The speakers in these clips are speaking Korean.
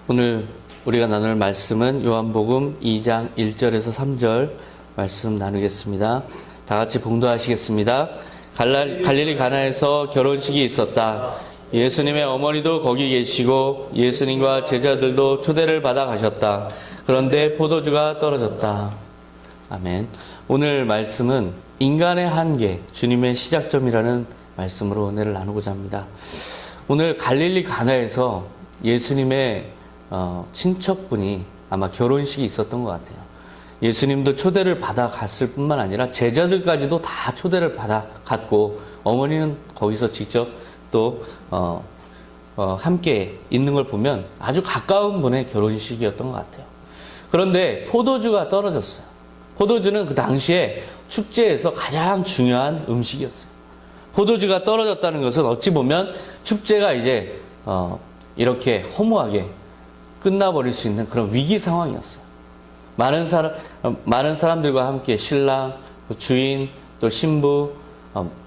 오늘 우리가 나눌 말씀은 요한복음 2장 1절에서 3절 말씀 나누겠습니다. 다 같이 봉독하시겠습니다. 갈릴리 가나에서 결혼식이 있었다. 예수님의 어머니도 거기 계시고 예수님과 제자들도 초대를 받아 가셨다. 그런데 포도주가 떨어졌다. 아멘. 오늘 말씀은 인간의 한계, 주님의 시작점이라는 말씀으로 은혜를 나누고자 합니다. 오늘 갈릴리 가나에서 예수님의 친척분이 아마 결혼식이 있었던 것 같아요. 예수님도 초대를 받아 갔을 뿐만 아니라 제자들까지도 다 초대를 받아 갔고, 어머니는 거기서 직접 또 함께 있는 걸 보면 아주 가까운 분의 결혼식이었던 것 같아요. 그런데 포도주가 떨어졌어요. 포도주는 그 당시에 축제에서 가장 중요한 음식이었어요. 포도주가 떨어졌다는 것은 어찌 보면 축제가 이제 이렇게 허무하게 끝나버릴 수 있는 그런 위기 상황이었어요. 많은 사람들과 함께 신랑, 주인, 또 신부,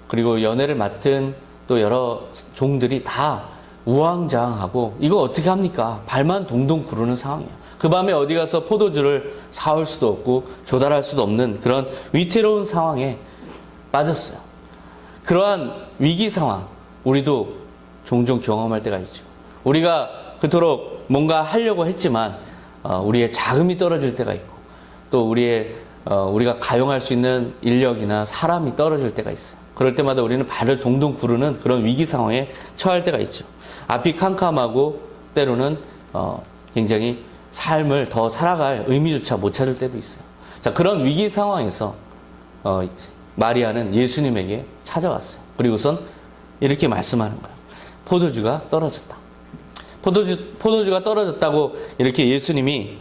그리고 연애를 맡은 또 여러 종들이 다 우왕좌왕하고 이거 어떻게 합니까? 발만 동동 구르는 상황이에요. 그 밤에 어디 가서 포도주를 사올 수도 없고 조달할 수도 없는 그런 위태로운 상황에 빠졌어요. 그러한 위기 상황, 우리도 종종 경험할 때가 있죠. 우리가 그토록 뭔가 하려고 했지만 우리의 자금이 떨어질 때가 있고, 또 우리가 가용할 수 있는 인력이나 사람이 떨어질 때가 있어요. 그럴 때마다 우리는 발을 동동 구르는 그런 위기 상황에 처할 때가 있죠. 앞이 캄캄하고 때로는 굉장히 삶을 더 살아갈 의미조차 못 찾을 때도 있어요. 자, 그런 위기 상황에서 마리아는 예수님에게 찾아왔어요. 그리고선 이렇게 말씀하는 거예요. 포도주가 떨어졌다. 포도주가 떨어졌다고 이렇게 예수님에게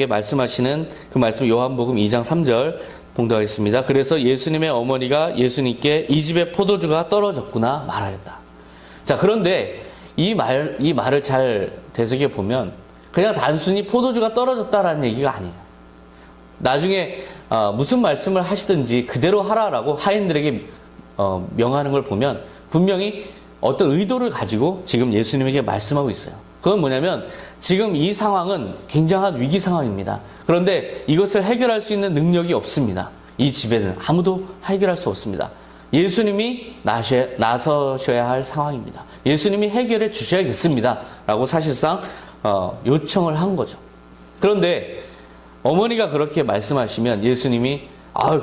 말씀하시는 그 말씀, 요한복음 2장 3절 봉독하겠습니다. 그래서 예수님의 어머니가 예수님께 이 집에 포도주가 떨어졌구나 말하였다. 자, 그런데 이 말을 잘 되새겨 보면 그냥 단순히 포도주가 떨어졌다라는 얘기가 아니에요. 나중에 무슨 말씀을 하시든지 그대로 하라라고 하인들에게 명하는 걸 보면 분명히 어떤 의도를 가지고 지금 예수님에게 말씀하고 있어요. 그건 뭐냐면 지금 이 상황은 굉장한 위기 상황입니다. 그런데 이것을 해결할 수 있는 능력이 없습니다. 이 집에는 아무도 해결할 수 없습니다. 예수님이 나서셔야 할 상황입니다. 예수님이 해결해 주셔야겠습니다. 라고 사실상 요청을 한 거죠. 그런데 어머니가 그렇게 말씀하시면 예수님이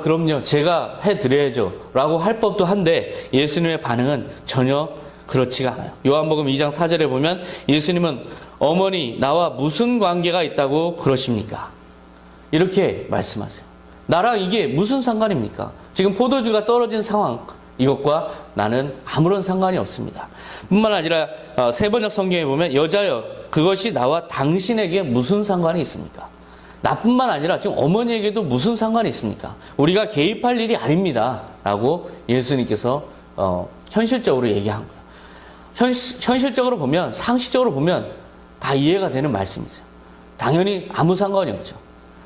그럼요, 제가 해드려야죠 라고 할 법도 한데 예수님의 반응은 전혀 그렇지가 않아요. 요한복음 2장 4절에 보면 예수님은 어머니, 나와 무슨 관계가 있다고 그러십니까? 이렇게 말씀하세요. 나랑 이게 무슨 상관입니까? 지금 포도주가 떨어진 상황, 이것과 나는 아무런 상관이 없습니다. 뿐만 아니라 세번역 성경에 보면 여자여, 그것이 나와 당신에게 무슨 상관이 있습니까? 나뿐만 아니라 지금 어머니에게도 무슨 상관이 있습니까? 우리가 개입할 일이 아닙니다. 라고 예수님께서 현실적으로 얘기한 거예요. 현실적으로 보면, 상식적으로 보면 다 이해가 되는 말씀이세요. 당연히 아무 상관이 없죠.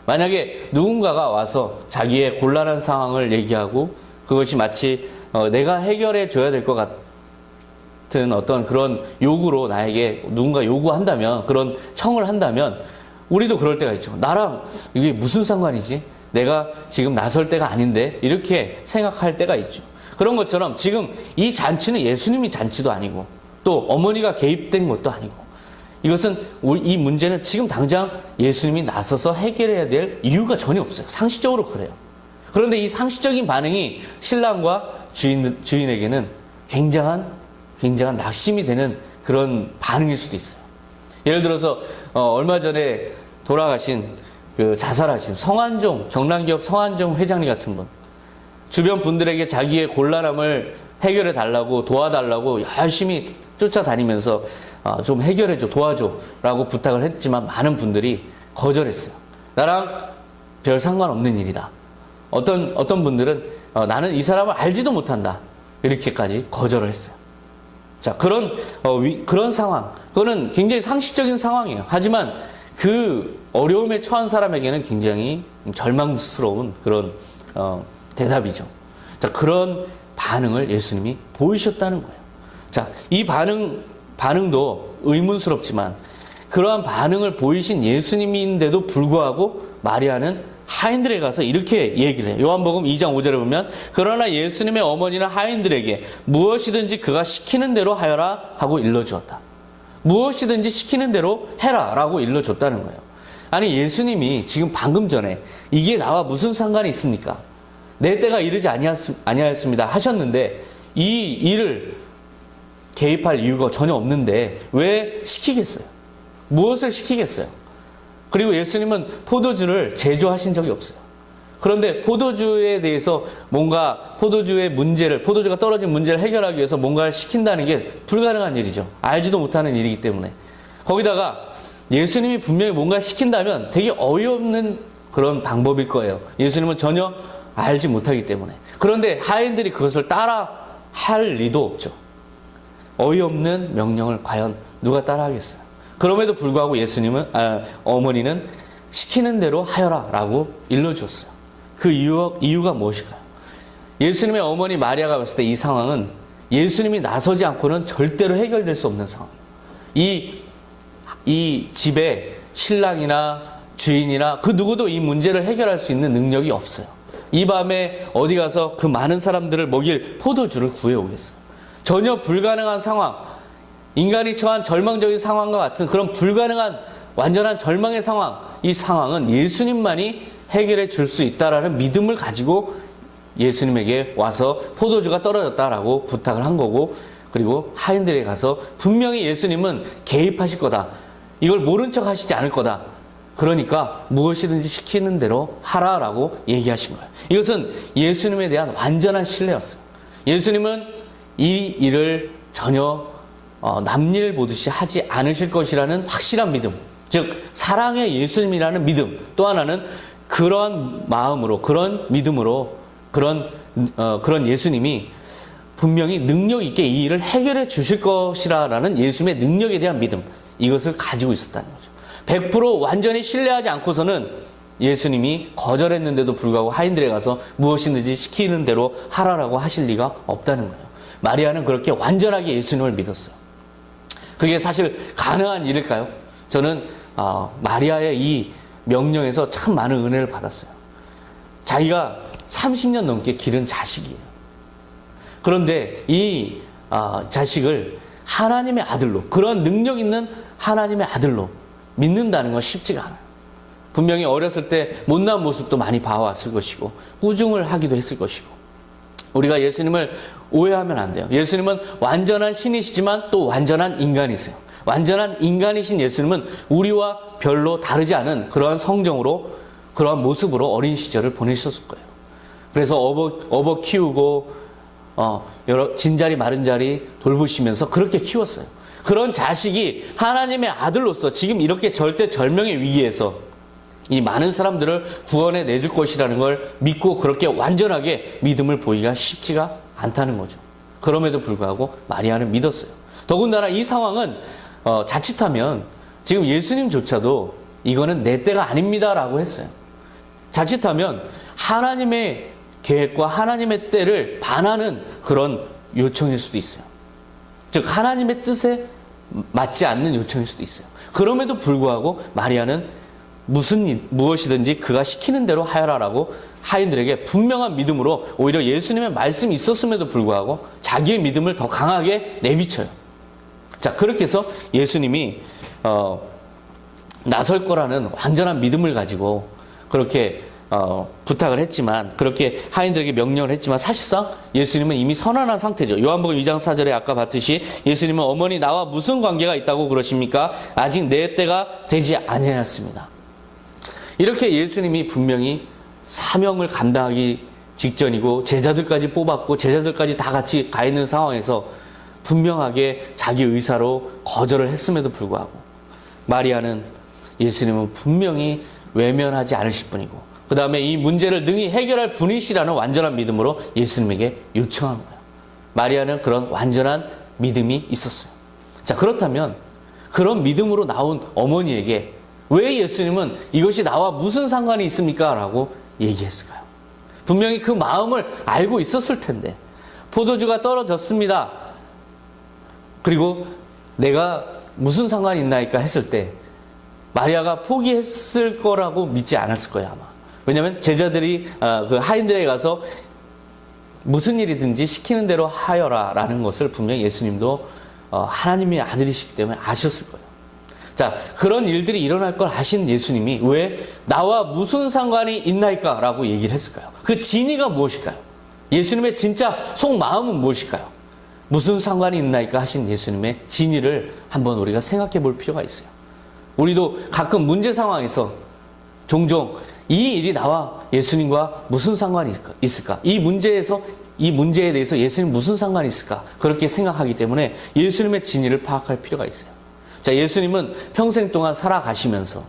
만약에 누군가가 와서 자기의 곤란한 상황을 얘기하고 그것이 마치 내가 해결해 줘야 될 것 같은 어떤 그런 요구로 나에게 누군가 요구한다면, 그런 청을 한다면 우리도 그럴 때가 있죠. 나랑 이게 무슨 상관이지? 내가 지금 나설 때가 아닌데? 이렇게 생각할 때가 있죠. 그런 것처럼 지금 이 잔치는 예수님이 잔치도 아니고 또 어머니가 개입된 것도 아니고, 이것은 이 문제는 지금 당장 예수님이 나서서 해결해야 될 이유가 전혀 없어요. 상식적으로 그래요. 그런데 이 상식적인 반응이 신랑과 주인에게는 굉장한 낙심이 되는 그런 반응일 수도 있어요. 예를 들어서 얼마 전에 돌아가신 자살하신 경남기업 성한종 회장님 같은 분, 주변 분들에게 자기의 곤란함을 해결해 달라고, 도와달라고 열심히 쫓아다니면서 좀 해결해줘, 도와줘 라고 부탁을 했지만 많은 분들이 거절했어요. 나랑 별 상관없는 일이다. 어떤 분들은 나는 이 사람을 알지도 못한다, 이렇게까지 거절을 했어요. 자, 그런 상황, 그거는 굉장히 상식적인 상황이에요. 하지만 그 어려움에 처한 사람에게는 굉장히 절망스러운 그런 대답이죠. 자, 그런 반응을 예수님이 보이셨다는 거예요. 자, 이 반응도 의문스럽지만 그러한 반응을 보이신 예수님인데도 불구하고 마리아는 하인들에 가서 이렇게 얘기를 해요. 요한복음 2장 5절에 보면 그러나 예수님의 어머니는 하인들에게 무엇이든지 그가 시키는 대로 하여라 하고 일러주었다. 무엇이든지 시키는 대로 해라 라고 일러줬다는 거예요. 아니 예수님이 지금 방금 전에 이게 나와 무슨 상관이 있습니까? 내 때가 이르지 아니하였습니다 하셨는데 이 일을 개입할 이유가 전혀 없는데 왜 시키겠어요? 무엇을 시키겠어요? 그리고 예수님은 포도주를 제조하신 적이 없어요. 그런데 포도주에 대해서 뭔가 포도주가 떨어진 문제를 해결하기 위해서 뭔가를 시킨다는 게 불가능한 일이죠. 알지도 못하는 일이기 때문에. 거기다가 예수님이 분명히 뭔가 시킨다면 되게 어이없는 그런 방법일 거예요. 예수님은 전혀 알지 못하기 때문에. 그런데 하인들이 그것을 따라 할 리도 없죠. 어이없는 명령을 과연 누가 따라 하겠어요? 그럼에도 불구하고 어머니는 시키는 대로 하여라 라고 일러주었어요. 그 이유가 무엇일까요? 예수님의 어머니 마리아가 봤을 때 이 상황은 예수님이 나서지 않고는 절대로 해결될 수 없는 상황이에요. 이 집에 신랑이나 주인이나 그 누구도 이 문제를 해결할 수 있는 능력이 없어요. 이 밤에 어디 가서 그 많은 사람들을 먹일 포도주를 구해오겠어요. 전혀 불가능한 상황, 인간이 처한 절망적인 상황과 같은 그런 불가능한 완전한 절망의 상황, 이 상황은 예수님만이 해결해 줄 수 있다라는 믿음을 가지고 예수님에게 와서 포도주가 떨어졌다라고 부탁을 한 거고, 그리고 하인들에게 가서 분명히 예수님은 개입하실 거다, 이걸 모른 척 하시지 않을 거다, 그러니까 무엇이든지 시키는 대로 하라라고 얘기하신 거예요. 이것은 예수님에 대한 완전한 신뢰였어요. 예수님은 이 일을 전혀 남일 보듯이 하지 않으실 것이라는 확실한 믿음, 즉 사랑의 예수님이라는 믿음, 또 하나는 그런 마음으로, 그런 믿음으로, 그런 예수님이 분명히 능력 있게 이 일을 해결해 주실 것이라는 예수님의 능력에 대한 믿음, 이것을 가지고 있었다는 거죠. 100% 완전히 신뢰하지 않고서는 예수님이 거절했는데도 불구하고 하인들에 가서 무엇이든지 시키는 대로 하라라고 하실 리가 없다는 거예요. 마리아는 그렇게 완전하게 예수님을 믿었어요. 그게 사실 가능한 일일까요? 저는 마리아의 이 명령에서 참 많은 은혜를 받았어요. 자기가 30년 넘게 기른 자식이에요. 그런데 이 자식을 하나님의 아들로, 그런 능력 있는 하나님의 아들로 믿는다는 건 쉽지가 않아요. 분명히 어렸을 때 못난 모습도 많이 봐왔을 것이고 꾸중을 하기도 했을 것이고, 우리가 예수님을 오해하면 안 돼요. 예수님은 완전한 신이시지만 또 완전한 인간이세요. 완전한 인간이신 예수님은 우리와 별로 다르지 않은 그러한 성정으로, 그러한 모습으로 어린 시절을 보내셨을 거예요. 그래서 업어 키우고 여러 진자리 마른자리 돌보시면서 그렇게 키웠어요. 그런 자식이 하나님의 아들로서 지금 이렇게 절대절명의 위기에서 이 많은 사람들을 구원해 내줄 것이라는 걸 믿고 그렇게 완전하게 믿음을 보이기가 쉽지가 않다는 거죠. 그럼에도 불구하고 마리아는 믿었어요. 더군다나 이 상황은 자칫하면 지금 예수님조차도 이거는 내 때가 아닙니다라고 했어요. 자칫하면 하나님의 계획과 하나님의 때를 반하는 그런 요청일 수도 있어요. 즉 하나님의 뜻에 맞지 않는 요청일 수도 있어요. 그럼에도 불구하고 마리아는 무엇이든지 그가 시키는 대로 하여라라고 하인들에게 분명한 믿음으로, 오히려 예수님의 말씀이 있었음에도 불구하고 자기의 믿음을 더 강하게 내비쳐요. 자, 그렇게 해서 예수님이 나설 거라는 완전한 믿음을 가지고 그렇게 부탁을 했지만, 그렇게 하인들에게 명령을 했지만 사실상 예수님은 이미 선언한 상태죠. 요한복음 2장 4절에 아까 봤듯이 예수님은 어머니 나와 무슨 관계가 있다고 그러십니까? 아직 내 때가 되지 아니하였습니다. 이렇게 예수님이 분명히 사명을 감당하기 직전이고 제자들까지 뽑았고 제자들까지 다 같이 가 있는 상황에서 분명하게 자기 의사로 거절을 했음에도 불구하고 마리아는 예수님은 분명히 외면하지 않으실 분이고 그 다음에 이 문제를 능히 해결할 분이시라는 완전한 믿음으로 예수님에게 요청한 거예요. 마리아는 그런 완전한 믿음이 있었어요. 자, 그렇다면 그런 믿음으로 나온 어머니에게 왜 예수님은 이것이 나와 무슨 상관이 있습니까? 라고 얘기했을까요? 분명히 그 마음을 알고 있었을 텐데, 포도주가 떨어졌습니다. 그리고 내가 무슨 상관이 있나이까 했을 때 마리아가 포기했을 거라고 믿지 않았을 거예요, 아마. 왜냐하면 제자들이 그 하인들에게 가서 무슨 일이든지 시키는 대로 하여라 라는 것을 분명히 예수님도 하나님의 아들이시기 때문에 아셨을 거예요. 자, 그런 일들이 일어날 걸 아신 예수님이 왜 나와 무슨 상관이 있나이까 라고 얘기를 했을까요? 그 진의가 무엇일까요? 예수님의 진짜 속마음은 무엇일까요? 무슨 상관이 있나이까 하신 예수님의 진의를 한번 우리가 생각해 볼 필요가 있어요. 우리도 가끔 문제 상황에서 종종 이 일이 나와 예수님과 무슨 상관이 있을까? 이 문제에 대해서 예수님 무슨 상관이 있을까? 그렇게 생각하기 때문에 예수님의 진의를 파악할 필요가 있어요. 자, 예수님은 평생 동안 살아가시면서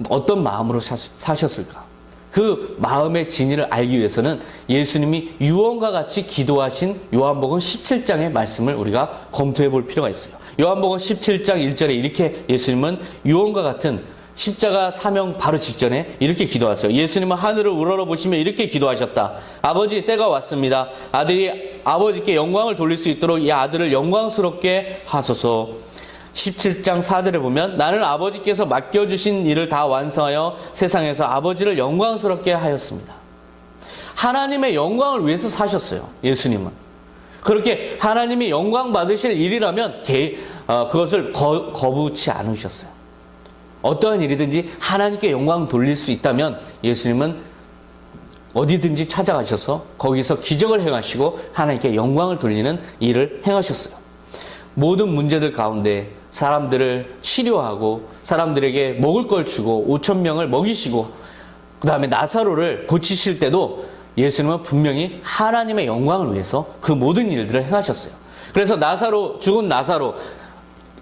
어떤 마음으로 사셨을까? 그 마음의 진의를 알기 위해서는 예수님이 유언과 같이 기도하신 요한복음 17장의 말씀을 우리가 검토해 볼 필요가 있어요. 요한복음 17장 1절에 이렇게 예수님은 유언과 같은 십자가 사명 바로 직전에 이렇게 기도하세요. 예수님은 하늘을 우러러보시며 이렇게 기도하셨다. 아버지, 때가 왔습니다. 아들이 아버지께 영광을 돌릴 수 있도록 이 아들을 영광스럽게 하소서. 17장 4절에 보면 나는 아버지께서 맡겨주신 일을 다 완성하여 세상에서 아버지를 영광스럽게 하였습니다. 하나님의 영광을 위해서 사셨어요, 예수님은. 그렇게 하나님이 영광 받으실 일이라면 그것을 거부치 않으셨어요. 어떠한 일이든지 하나님께 영광 돌릴 수 있다면 예수님은 어디든지 찾아가셔서 거기서 기적을 행하시고 하나님께 영광을 돌리는 일을 행하셨어요. 모든 문제들 가운데 사람들을 치료하고 사람들에게 먹을 걸 주고 5,000명을 먹이시고 그 다음에 나사로를 고치실 때도 예수님은 분명히 하나님의 영광을 위해서 그 모든 일들을 행하셨어요. 그래서 죽은 나사로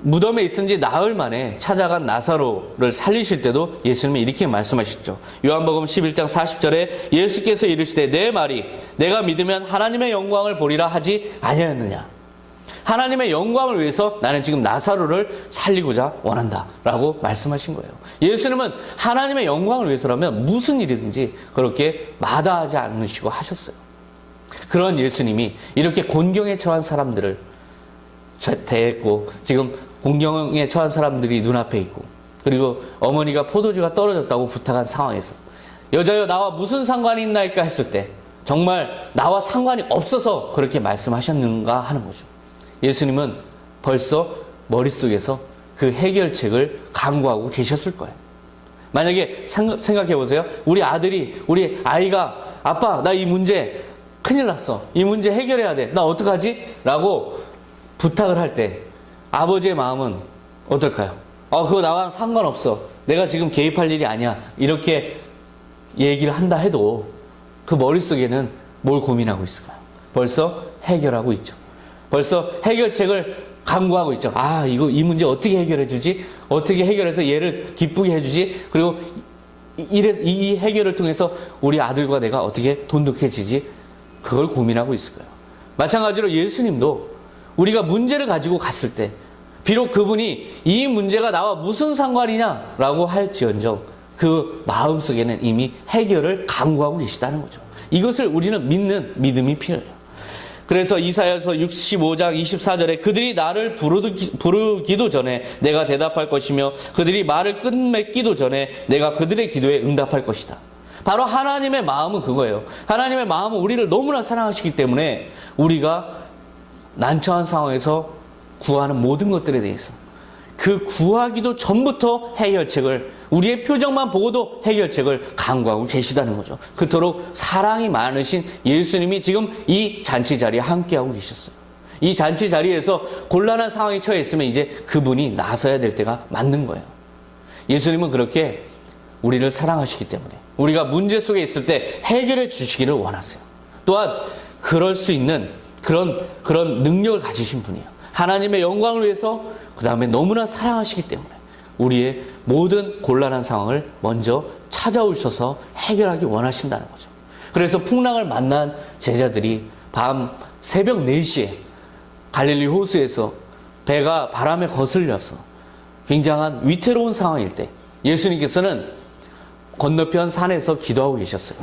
무덤에 있은 지 나흘 만에 찾아간 나사로를 살리실 때도 예수님이 이렇게 말씀하셨죠. 요한복음 11장 40절에 예수께서 이르시되 내 말이 내가 믿으면 하나님의 영광을 보리라 하지 아니하였느냐. 하나님의 영광을 위해서 나는 지금 나사로를 살리고자 원한다 라고 말씀하신 거예요. 예수님은 하나님의 영광을 위해서라면 무슨 일이든지 그렇게 마다하지 않으시고 하셨어요. 그런 예수님이 이렇게 곤경에 처한 사람들을 대했고 지금 곤경에 처한 사람들이 눈앞에 있고 그리고 어머니가 포도주가 떨어졌다고 부탁한 상황에서 여자여 나와 무슨 상관이 있나이까 했을 때 정말 나와 상관이 없어서 그렇게 말씀하셨는가 하는 거죠. 예수님은 벌써 머릿속에서 그 해결책을 강구하고 계셨을 거예요. 만약에 생각해 보세요. 우리 아이가 아빠 나 이 문제 큰일 났어. 이 문제 해결해야 돼. 나 어떡하지? 라고 부탁을 할 때 아버지의 마음은 어떨까요? 그거 나랑 상관없어. 내가 지금 개입할 일이 아니야. 이렇게 얘기를 한다 해도 그 머릿속에는 뭘 고민하고 있을까요? 벌써 해결하고 있죠. 벌써 해결책을 강구하고 있죠. 이 문제 어떻게 해결해 주지? 어떻게 해결해서 얘를 기쁘게 해주지? 그리고 이 해결을 통해서 우리 아들과 내가 어떻게 돈독해지지? 그걸 고민하고 있을 거예요. 마찬가지로 예수님도 우리가 문제를 가지고 갔을 때 비록 그분이 이 문제가 나와 무슨 상관이냐라고 할지언정 그 마음속에는 이미 해결을 강구하고 계시다는 거죠. 이것을 우리는 믿는 믿음이 필요해요. 그래서 이사야서 65장 24절에 그들이 나를 부르기도 전에 내가 대답할 것이며 그들이 말을 끝맺기도 전에 내가 그들의 기도에 응답할 것이다. 바로 하나님의 마음은 그거예요. 하나님의 마음은 우리를 너무나 사랑하시기 때문에 우리가 난처한 상황에서 구하는 모든 것들에 대해서 그 구하기도 전부터 해결책을 우리의 표정만 보고도 해결책을 강구하고 계시다는 거죠. 그토록 사랑이 많으신 예수님이 지금 이 잔치 자리에 함께하고 계셨어요. 이 잔치 자리에서 곤란한 상황에 처해 있으면 이제 그분이 나서야 될 때가 맞는 거예요. 예수님은 그렇게 우리를 사랑하시기 때문에 우리가 문제 속에 있을 때 해결해 주시기를 원하세요. 또한 그럴 수 있는 그런 능력을 가지신 분이에요. 하나님의 영광을 위해서 그 다음에 너무나 사랑하시기 때문에 우리의 모든 곤란한 상황을 먼저 찾아오셔서 해결하기 원하신다는 거죠. 그래서 풍랑을 만난 제자들이 새벽 4시에 갈릴리 호수에서 배가 바람에 거슬려서 굉장한 위태로운 상황일 때 예수님께서는 건너편 산에서 기도하고 계셨어요.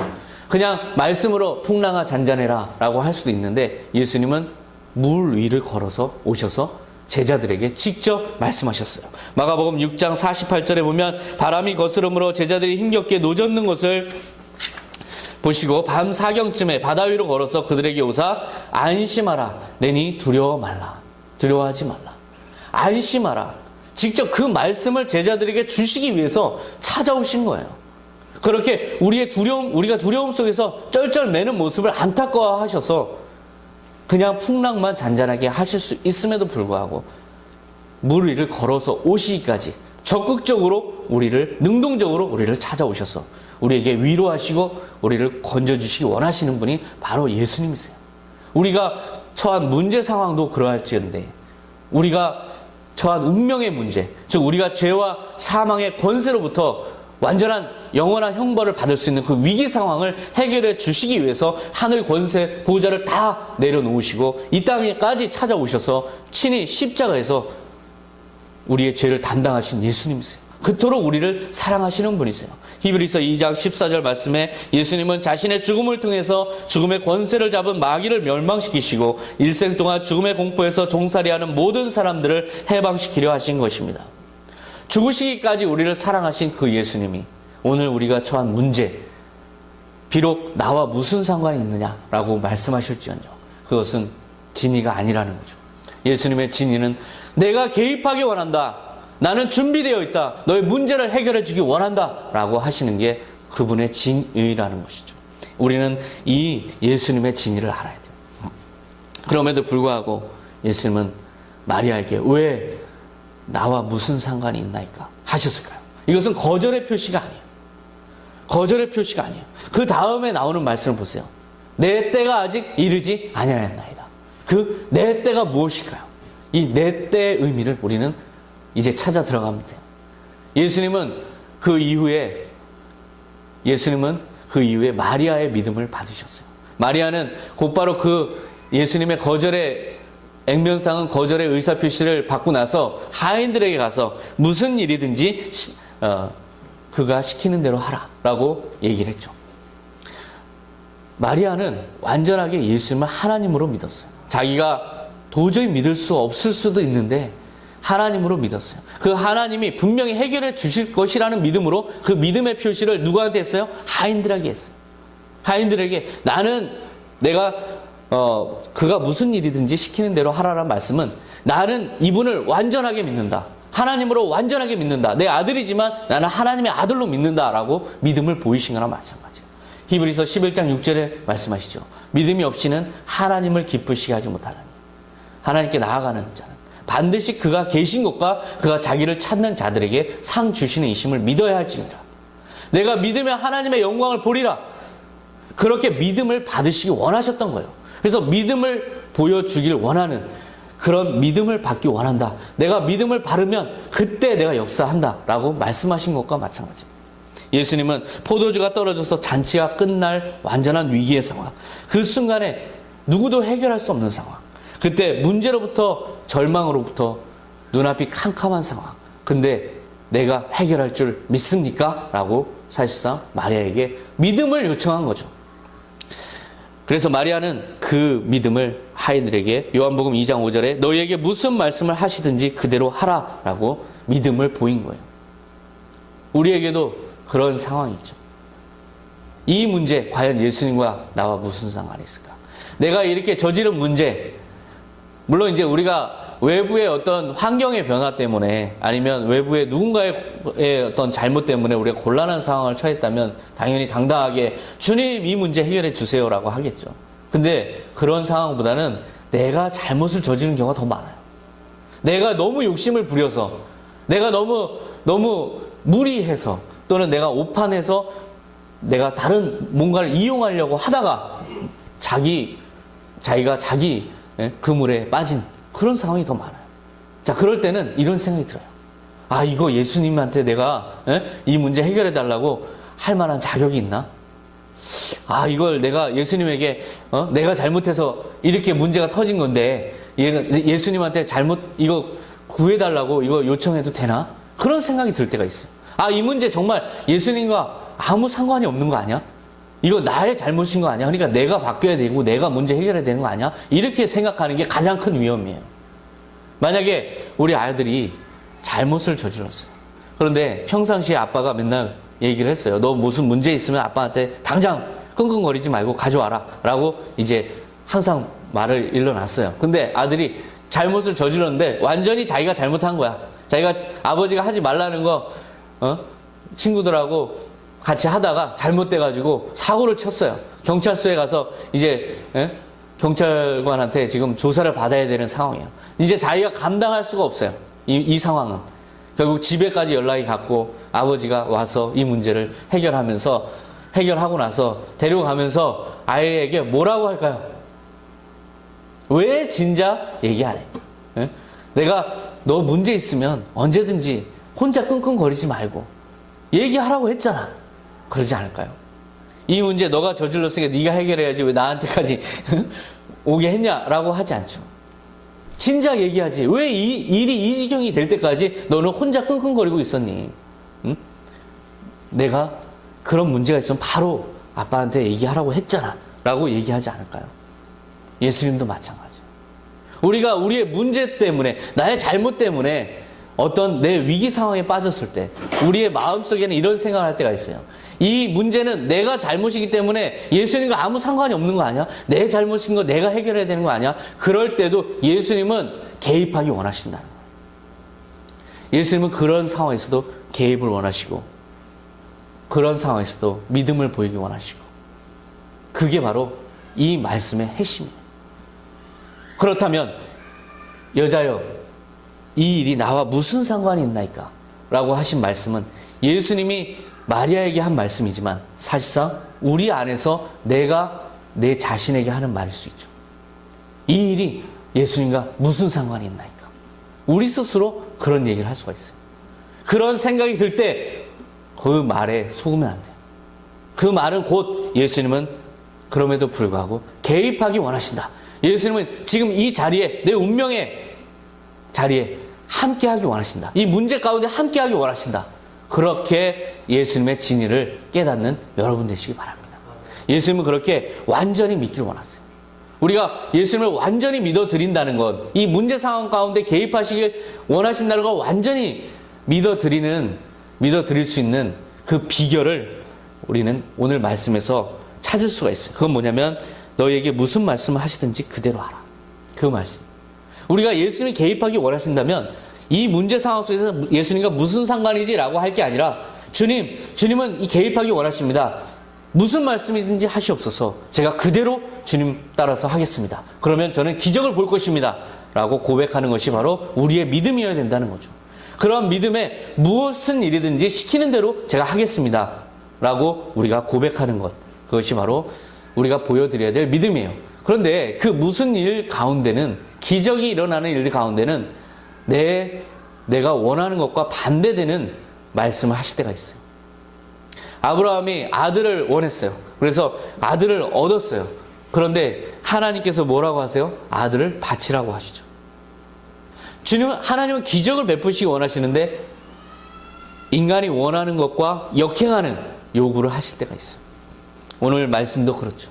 그냥 말씀으로 풍랑아 잔잔해라 라고 할 수도 있는데 예수님은 물 위를 걸어서 오셔서 제자들에게 직접 말씀하셨어요. 마가복음 6장 48절에 보면 바람이 거스름으로 제자들이 힘겹게 노젓는 것을 보시고 밤 사경쯤에 바다 위로 걸어서 그들에게 오사 안심하라 내니 두려워 말라. 두려워하지 말라. 안심하라. 직접 그 말씀을 제자들에게 주시기 위해서 찾아오신 거예요. 그렇게 우리가 두려움 속에서 쩔쩔매는 모습을 안타까워하셔서 그냥 풍랑만 잔잔하게 하실 수 있음에도 불구하고 물 위를 걸어서 오시기까지 적극적으로 능동적으로 우리를 찾아오셔서 우리에게 위로하시고 우리를 건져주시기 원하시는 분이 바로 예수님이세요. 우리가 처한 문제 상황도 그러할지언데 우리가 처한 운명의 문제, 즉 우리가 죄와 사망의 권세로부터 완전한 영원한 형벌을 받을 수 있는 그 위기 상황을 해결해 주시기 위해서 하늘 권세 보좌를 다 내려놓으시고 이 땅에까지 찾아오셔서 친히 십자가에서 우리의 죄를 담당하신 예수님이세요. 그토록 우리를 사랑하시는 분이세요. 히브리서 2장 14절 말씀에 예수님은 자신의 죽음을 통해서 죽음의 권세를 잡은 마귀를 멸망시키시고 일생 동안 죽음의 공포에서 종살이하는 모든 사람들을 해방시키려 하신 것입니다. 죽으시기까지 우리를 사랑하신 그 예수님이 오늘 우리가 처한 문제, 비록 나와 무슨 상관이 있느냐라고 말씀하실지언정 그것은 진리가 아니라는 거죠. 예수님의 진리는 내가 개입하기 원한다. 나는 준비되어 있다. 너의 문제를 해결해 주기 원한다. 라고 하시는 게 그분의 진의라는 것이죠. 우리는 이 예수님의 진리를 알아야 돼요. 그럼에도 불구하고 예수님은 마리아에게 왜 나와 무슨 상관이 있나이까 하셨을까요? 이것은 거절의 표시가 아니에요. 거절의 표시가 아니에요. 그 다음에 나오는 말씀을 보세요. 내 때가 아직 이르지 아니하였나이다. 그 내 때가 무엇일까요? 이 내 때의 의미를 우리는 이제 찾아 들어가면 돼요. 예수님은 그 이후에 마리아의 믿음을 받으셨어요. 마리아는 곧바로 그 예수님의 액면상은 거절의 의사표시를 받고 나서 하인들에게 가서 무슨 일이든지 그가 시키는 대로 하라라고 얘기를 했죠. 마리아는 완전하게 예수님을 하나님으로 믿었어요. 자기가 도저히 믿을 수 없을 수도 있는데 하나님으로 믿었어요. 그 하나님이 분명히 해결해 주실 것이라는 믿음으로 그 믿음의 표시를 누구한테 했어요? 하인들에게 했어요. 하인들에게 그가 무슨 일이든지 시키는 대로 하라는 말씀은 나는 이분을 완전하게 믿는다. 하나님으로 완전하게 믿는다. 내 아들이지만 나는 하나님의 아들로 믿는다라고 믿음을 보이신 거나 마찬가지예요. 히브리서 11장 6절에 말씀하시죠. 믿음이 없이는 하나님을 기쁘시게 하지 못하나니 하나님께 나아가는 자는 반드시 그가 계신 것과 그가 자기를 찾는 자들에게 상 주시는 이심을 믿어야 할지니라. 내가 믿으면 하나님의 영광을 보리라. 그렇게 믿음을 받으시기 원하셨던 거예요. 그래서 믿음을 보여주길 원하는 그런 믿음을 받기 원한다. 내가 믿음을 바르면 그때 내가 역사한다 라고 말씀하신 것과 마찬가지입니다. 예수님은 포도주가 떨어져서 잔치가 끝날 완전한 위기의 상황, 그 순간에 누구도 해결할 수 없는 상황, 그때 문제로부터 절망으로부터 눈앞이 캄캄한 상황, 근데 내가 해결할 줄 믿습니까? 라고 사실상 마리아에게 믿음을 요청한 거죠. 그래서 마리아는 그 믿음을 하인들에게 요한복음 2장 5절에 너희에게 무슨 말씀을 하시든지 그대로 하라라고 믿음을 보인 거예요. 우리에게도 그런 상황이 있죠. 이 문제 과연 예수님과 나와 무슨 상관이 있을까? 내가 이렇게 저지른 문제, 물론 이제 우리가 외부의 어떤 환경의 변화 때문에 아니면 외부의 누군가의 어떤 잘못 때문에 우리가 곤란한 상황을 처했다면 당연히 당당하게 주님 이 문제 해결해 주세요라고 하겠죠. 근데 그런 상황보다는 내가 잘못을 저지른 경우가 더 많아요. 내가 너무 욕심을 부려서, 내가 너무 무리해서, 또는 내가 오판해서 내가 다른 뭔가를 이용하려고 하다가 자기가 자기 그물에 빠진 그런 상황이 더 많아요. 자, 그럴 때는 이런 생각이 들어요. 아, 이거 예수님한테 내가 이 문제 해결해 달라고 할 만한 자격이 있나? 아, 이걸 내가 예수님에게 내가 잘못해서 이렇게 문제가 터진 건데 예수님한테 이거 구해달라고 이거 요청해도 되나? 그런 생각이 들 때가 있어요. 아, 이 문제 정말 예수님과 아무 상관이 없는 거 아니야? 이거 나의 잘못인 거 아니야? 그러니까 내가 바뀌어야 되고 내가 문제 해결해야 되는 거 아니야? 이렇게 생각하는 게 가장 큰 위험이에요. 만약에 우리 아들이 잘못을 저질렀어요. 그런데 평상시에 아빠가 맨날 얘기를 했어요. 너 무슨 문제 있으면 아빠한테 당장 끙끙거리지 말고 가져와라 라고 이제 항상 말을 일러놨어요. 근데 아들이 잘못을 저질렀는데 완전히 자기가 잘못한 거야. 자기가 아버지가 하지 말라는 거 친구들하고 같이 하다가 잘못돼가지고 사고를 쳤어요. 경찰서에 가서 이제 경찰관한테 지금 조사를 받아야 되는 상황이에요. 이제 자기가 감당할 수가 없어요. 이 상황은. 결국 집에까지 연락이 갔고 아버지가 와서 이 문제를 해결하고 나서 데려가면서 아이에게 뭐라고 할까요? 왜 진작 얘기 안 해? 내가 너 문제 있으면 언제든지 혼자 끙끙거리지 말고 얘기하라고 했잖아. 그러지 않을까요? 이 문제 너가 저질렀으니까 네가 해결해야지 왜 나한테까지 오게 했냐라고 하지 않죠. 진작 얘기하지. 왜 이 일이 이 지경이 될 때까지 너는 혼자 끙끙거리고 있었니? 응? 내가 그런 문제가 있으면 바로 아빠한테 얘기하라고 했잖아 라고 얘기하지 않을까요? 예수님도 마찬가지예요. 우리가 우리의 문제 때문에, 나의 잘못 때문에 어떤 내 위기 상황에 빠졌을 때 우리의 마음속에는 이런 생각을 할 때가 있어요. 이 문제는 내가 잘못이기 때문에 예수님과 아무 상관이 없는 거 아니야? 내 잘못인 거 내가 해결해야 되는 거 아니야? 그럴 때도 예수님은 개입하기 원하신다는 거예요. 예수님은 그런 상황에서도 개입을 원하시고 그런 상황에서도 믿음을 보이기 원하시고 그게 바로 이 말씀의 핵심이에요. 그렇다면 여자여 이 일이 나와 무슨 상관이 있나이까? 라고 하신 말씀은 예수님이 마리아에게 한 말씀이지만 사실상 우리 안에서 내가 내 자신에게 하는 말일 수 있죠. 이 일이 예수님과 무슨 상관이 있나이까? 우리 스스로 그런 얘기를 할 수가 있어요. 그런 생각이 들 때 그 말에 속으면 안 돼요. 그 말은 곧 예수님은 그럼에도 불구하고 개입하기 원하신다. 예수님은 지금 이 자리에, 내 운명의 자리에 함께하기 원하신다. 이 문제 가운데 함께하기 원하신다. 그렇게 예수님의 진리를 깨닫는 여러분 되시기 바랍니다. 예수님은 그렇게 완전히 믿기를 원하세요. 우리가 예수님을 완전히 믿어드린다는 것, 이 문제 상황 가운데 개입하시길 원하신다는 걸 완전히 믿어드릴 수 있는 그 비결을 우리는 오늘 말씀에서 찾을 수가 있어요. 그건 뭐냐면 너희에게 무슨 말씀을 하시든지 그대로 하라. 그 말씀. 우리가 예수님이 개입하기 원하신다면 이 문제 상황 속에서 예수님과 무슨 상관이지? 라고 할 게 아니라 주님은 이 개입하기 원하십니다. 무슨 말씀이든지 하시옵소서. 제가 그대로 주님 따라서 하겠습니다. 그러면 저는 기적을 볼 것입니다. 라고 고백하는 것이 바로 우리의 믿음이어야 된다는 거죠. 그런 믿음에 무엇은 일이든지 시키는 대로 제가 하겠습니다. 라고 우리가 고백하는 것. 그것이 바로 우리가 보여드려야 될 믿음이에요. 그런데 그 무슨 일 가운데는, 기적이 일어나는 일들 가운데는 내가 원하는 것과 반대되는 말씀을 하실 때가 있어요. 아브라함이 아들을 원했어요. 그래서 아들을 얻었어요. 그런데 하나님께서 뭐라고 하세요? 아들을 바치라고 하시죠. 하나님은 기적을 베푸시기 원하시는데 인간이 원하는 것과 역행하는 요구를 하실 때가 있어요. 오늘 말씀도 그렇죠.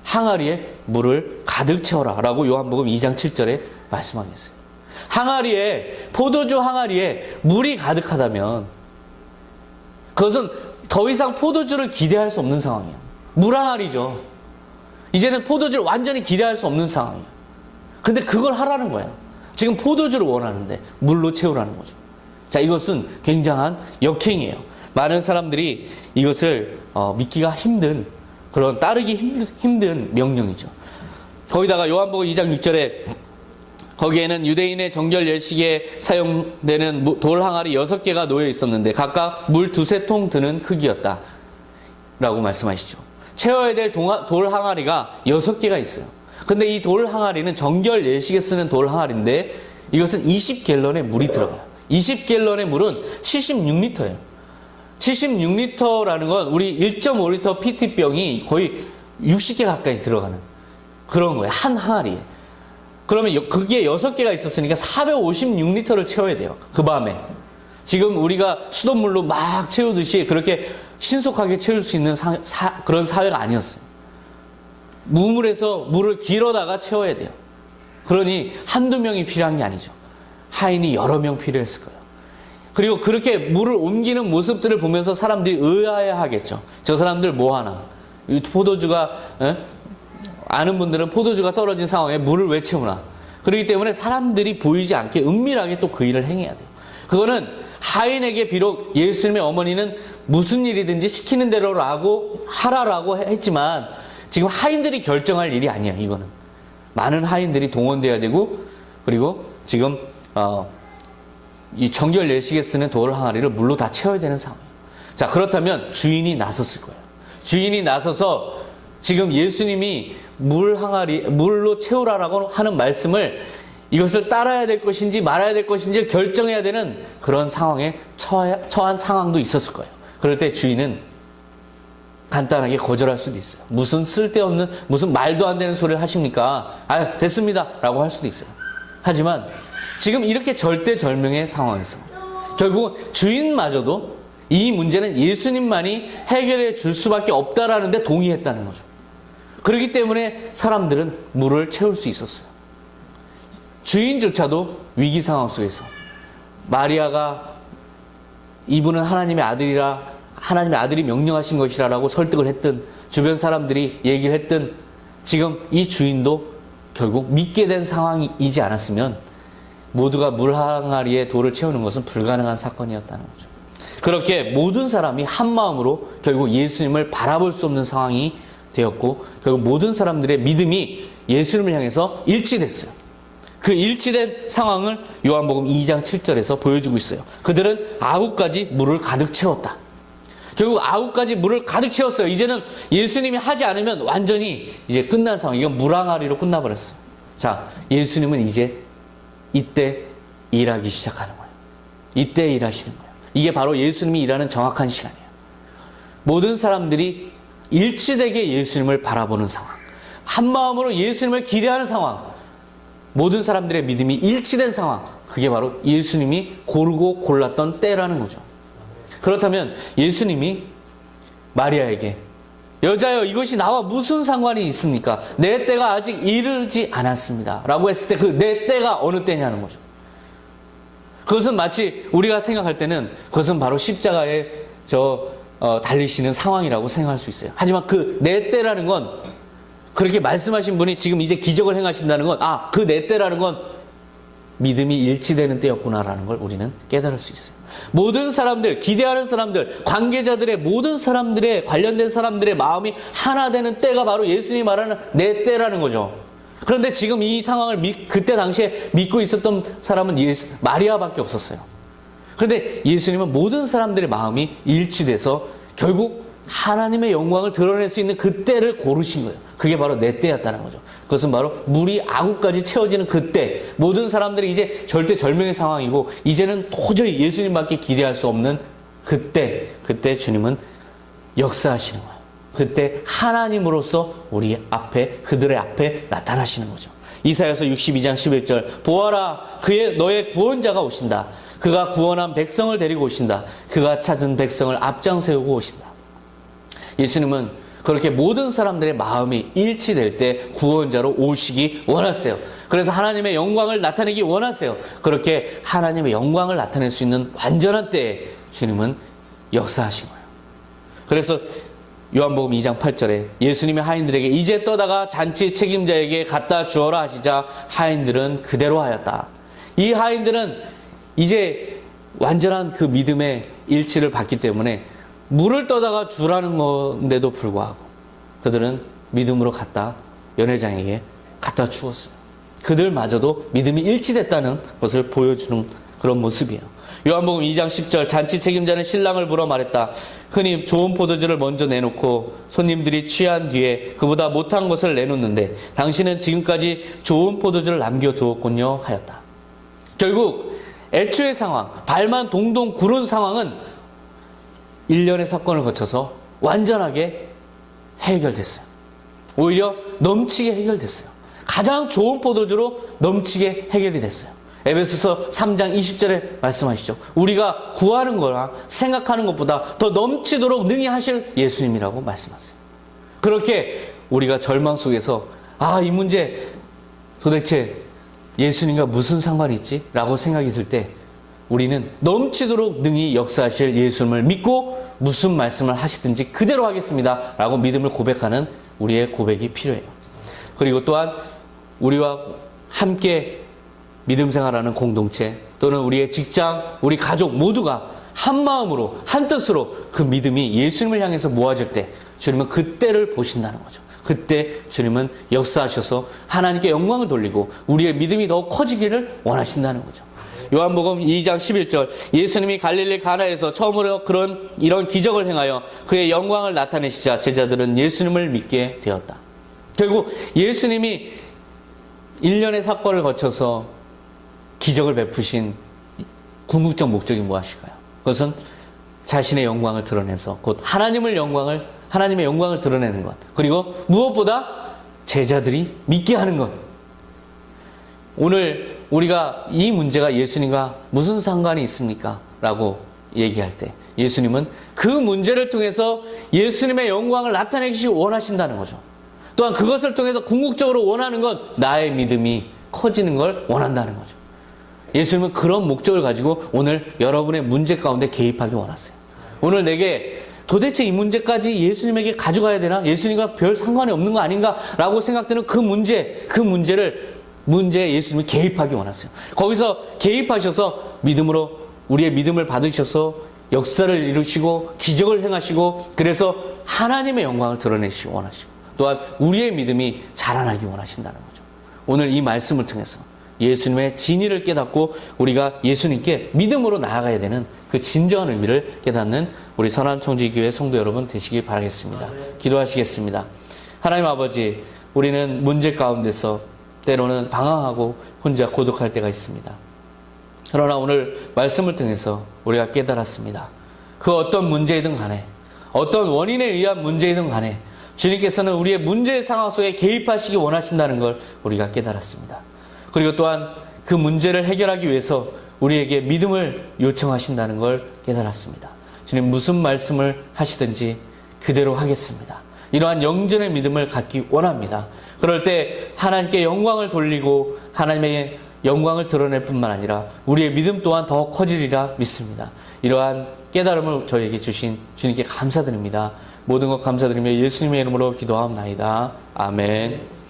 항아리에 물을 가득 채워라 라고 요한복음 2장 7절에 말씀하겠어요. 포도주 항아리에 물이 가득하다면 그것은 더 이상 포도주를 기대할 수 없는 상황이에요. 물 항아리죠. 이제는 포도주를 완전히 기대할 수 없는 상황이에요. 근데 그걸 하라는 거예요. 지금 포도주를 원하는데 물로 채우라는 거죠. 자, 이것은 굉장한 역행이에요. 많은 사람들이 이것을 믿기가 힘든, 그런 따르기 힘든 명령이죠. 거기다가 요한복음 2장 6절에 거기에는 유대인의 정결 예식에 사용되는 돌 항아리 6개가 놓여 있었는데 각각 물 2-3통 드는 크기였다 라고 말씀하시죠. 채워야 될 돌 항아리가 6개가 있어요. 근데 이 돌 항아리는 정결 예식에 쓰는 돌 항아리인데 이것은 20갤런의 물이 들어가요. 20갤런의 물은 76리터예요. 76리터라는 건 우리 1.5리터 PT병이 거의 60개 가까이 들어가는 그런 거예요. 한 항아리에. 그러면 그게 6개가 있었으니까 456리터를 채워야 돼요. 그 밤에. 지금 우리가 수돗물로 막 채우듯이 그렇게 신속하게 채울 수 있는 그런 사회가 아니었어요. 무물에서 물을 길어다가 채워야 돼요. 그러니 한두 명이 필요한 게 아니죠. 하인이 여러 명 필요했을 거예요. 그리고 그렇게 물을 옮기는 모습들을 보면서 사람들이 의아해하겠죠. 저 사람들 뭐 하나? 이 포도주가 아는 분들은 포도주가 떨어진 상황에 물을 왜 채우나? 그렇기 때문에 사람들이 보이지 않게 은밀하게 또 그 일을 행해야 돼요. 그거는 하인에게 비록 예수님의 어머니는 무슨 일이든지 시키는 대로라고 하라라고 했지만 지금 하인들이 결정할 일이 아니에요. 이거는 많은 하인들이 동원돼야 되고, 그리고 지금 이 정결 예식에 쓰는 돌 항아리를 물로 다 채워야 되는 상황이에요. 자, 그렇다면 주인이 나섰을 거예요. 주인이 나서서 지금 예수님이 물로 채우라라고 하는 말씀을 이것을 따라야 될 것인지 말아야 될 것인지 결정해야 되는 그런 상황에 처한 상황도 있었을 거예요. 그럴 때 주인은 간단하게 거절할 수도 있어요. 무슨 쓸데없는, 무슨 말도 안 되는 소리를 하십니까? 아, 됐습니다. 라고 할 수도 있어요. 하지만 지금 이렇게 절대절명의 상황에서 결국 주인마저도 이 문제는 예수님만이 해결해 줄 수밖에 없다라는 데 동의했다는 거죠. 그렇기 때문에 사람들은 물을 채울 수 있었어요. 주인조차도 위기 상황 속에서 마리아가 이분은 하나님의 아들이라, 하나님의 아들이 명령하신 것이라고 설득을 했든 주변 사람들이 얘기를 했든 지금 이 주인도 결국 믿게 된 상황이지 않았으면 모두가 물 항아리에 돌을 채우는 것은 불가능한 사건이었다는 거죠. 그렇게 모든 사람이 한 마음으로 결국 예수님을 바라볼 수 없는 상황이 되었고 결국 모든 사람들의 믿음이 예수님을 향해서 일치됐어요. 그 일치된 상황을 요한복음 2장 7절에서 보여주고 있어요. 그들은 9가지 물을 가득 채웠다. 결국 9가지 물을 가득 채웠어요. 이제는 예수님이 하지 않으면 완전히 이제 끝난 상황. 이건 물항아리로 끝나버렸어요. 자, 예수님은 이제 이때 일하기 시작하는 거예요. 이때 일하시는 거예요. 이게 바로 예수님이 일하는 정확한 시간이에요. 모든 사람들이 일치되게 예수님을 바라보는 상황. 한 마음으로 예수님을 기대하는 상황. 모든 사람들의 믿음이 일치된 상황. 그게 바로 예수님이 고르고 골랐던 때라는 거죠. 그렇다면 예수님이 마리아에게 여자여 이것이 나와 무슨 상관이 있습니까? 내 때가 아직 이르지 않았습니다. 라고 했을 때 그 내 때가 어느 때냐는 거죠. 그것은 마치 우리가 생각할 때는 그것은 바로 십자가에 달리시는 상황이라고 생각할 수 있어요. 하지만 그 내 때라는 건 그렇게 말씀하신 분이 지금 이제 기적을 행하신다는 건 그 내 때라는 건 믿음이 일치되는 때였구나라는 걸 우리는 깨달을 수 있어요. 모든 사람들, 기대하는 사람들, 관계자들의 모든 사람들의 관련된 사람들의 마음이 하나 되는 때가 바로 예수님이 말하는 내 때라는 거죠. 그런데 지금 이 상황을 그때 당시에 믿고 있었던 사람은 마리아밖에 없었어요. 그런데 예수님은 모든 사람들의 마음이 일치돼서 결국 하나님의 영광을 드러낼 수 있는 그 때를 고르신 거예요. 그게 바로 내 때였다는 거죠. 그것은 바로 물이 아구까지 채워지는 그때, 모든 사람들이 이제 절대절명의 상황이고 이제는 도저히 예수님밖에 기대할 수 없는 그때 주님은 역사하시는 거예요. 그때 하나님으로서 우리 앞에, 그들의 앞에 나타나시는 거죠. 이사야서 62장 11절 보아라 너의 구원자가 오신다. 그가 구원한 백성을 데리고 오신다. 그가 찾은 백성을 앞장 세우고 오신다. 예수님은 그렇게 모든 사람들의 마음이 일치될 때 구원자로 오시기 원하세요. 그래서 하나님의 영광을 나타내기 원하세요. 그렇게 하나님의 영광을 나타낼 수 있는 완전한 때에 주님은 역사하신 거예요. 그래서 요한복음 2장 8절에 예수님이 하인들에게 이제 떠다가 잔치 책임자에게 갖다 주어라 하시자 하인들은 그대로 하였다. 이 하인들은 이제 완전한 그 믿음의 일치를 받기 때문에 물을 떠다가 주라는 건데도 불구하고 그들은 믿음으로 갖다 연회장에게 갖다 주었어요. 그들마저도 믿음이 일치됐다는 것을 보여주는 그런 모습이에요. 요한복음 2장 10절 잔치 책임자는 신랑을 불러 말했다. 흔히 좋은 포도주를 먼저 내놓고 손님들이 취한 뒤에 그보다 못한 것을 내놓는데 당신은 지금까지 좋은 포도주를 남겨두었군요 하였다. 결국 애초의 상황, 발만 동동 구른 상황은 일련의 사건을 거쳐서 완전하게 해결됐어요. 오히려 넘치게 해결됐어요. 가장 좋은 포도주로 넘치게 해결이 됐어요. 에베소서 3장 20절에 말씀하시죠. 우리가 구하는 거나 생각하는 것보다 더 넘치도록 능히 하실 예수님이라고 말씀하세요. 그렇게 우리가 절망 속에서 이 문제 도대체 예수님과 무슨 상관이 있지? 라고 생각이 들 때 우리는 넘치도록 능히 역사하실 예수님을 믿고 무슨 말씀을 하시든지 그대로 하겠습니다. 라고 믿음을 고백하는 우리의 고백이 필요해요. 그리고 또한 우리와 함께 믿음 생활하는 공동체 또는 우리의 직장, 우리 가족 모두가 한 마음으로 한 뜻으로 그 믿음이 예수님을 향해서 모아질 때 주님은 그때를 보신다는 거죠. 그때 주님은 역사하셔서 하나님께 영광을 돌리고 우리의 믿음이 더욱 커지기를 원하신다는 거죠. 요한복음 2장 11절 예수님이 갈릴리 가나에서 처음으로 이런 기적을 행하여 그의 영광을 나타내시자 제자들은 예수님을 믿게 되었다. 결국 예수님이 일련의 사건을 거쳐서 기적을 베푸신 궁극적 목적이 무엇일까요? 그것은 자신의 영광을 드러내면서 곧 하나님의 영광을 드러내는 것. 그리고 무엇보다 제자들이 믿게 하는 것. 오늘 우리가 이 문제가 예수님과 무슨 상관이 있습니까? 라고 얘기할 때 예수님은 그 문제를 통해서 예수님의 영광을 나타내기 원하신다는 거죠. 또한 그것을 통해서 궁극적으로 원하는 건 나의 믿음이 커지는 걸 원한다는 거죠. 예수님은 그런 목적을 가지고 오늘 여러분의 문제 가운데 개입하기 원하세요. 오늘 내게 도대체 이 문제까지 예수님에게 가져가야 되나? 예수님과 별 상관이 없는 거 아닌가? 라고 생각되는 그 문제에 예수님이 개입하기 원하세요. 거기서 개입하셔서 우리의 믿음을 받으셔서 역사를 이루시고 기적을 행하시고 그래서 하나님의 영광을 드러내시기 원하시고 또한 우리의 믿음이 자라나기 원하신다는 거죠. 오늘 이 말씀을 통해서 예수님의 진리를 깨닫고 우리가 예수님께 믿음으로 나아가야 되는 그 진정한 의미를 깨닫는 우리 선한청지교회 성도 여러분 되시기 바라겠습니다. 기도하시겠습니다. 하나님 아버지, 우리는 문제 가운데서 때로는 방황하고 혼자 고독할 때가 있습니다. 그러나 오늘 말씀을 통해서 우리가 깨달았습니다. 그 어떤 문제이든 간에 어떤 원인에 의한 문제이든 간에 주님께서는 우리의 문제의 상황 속에 개입하시기 원하신다는 걸 우리가 깨달았습니다. 그리고 또한 그 문제를 해결하기 위해서 우리에게 믿음을 요청하신다는 걸 깨달았습니다. 주님 무슨 말씀을 하시든지 그대로 하겠습니다. 이러한 영전의 믿음을 갖기 원합니다. 그럴 때 하나님께 영광을 돌리고 하나님의 영광을 드러낼 뿐만 아니라 우리의 믿음 또한 더 커지리라 믿습니다. 이러한 깨달음을 저에게 주신 주님께 감사드립니다. 모든 것 감사드리며 예수님의 이름으로 기도하옵나이다. 아멘.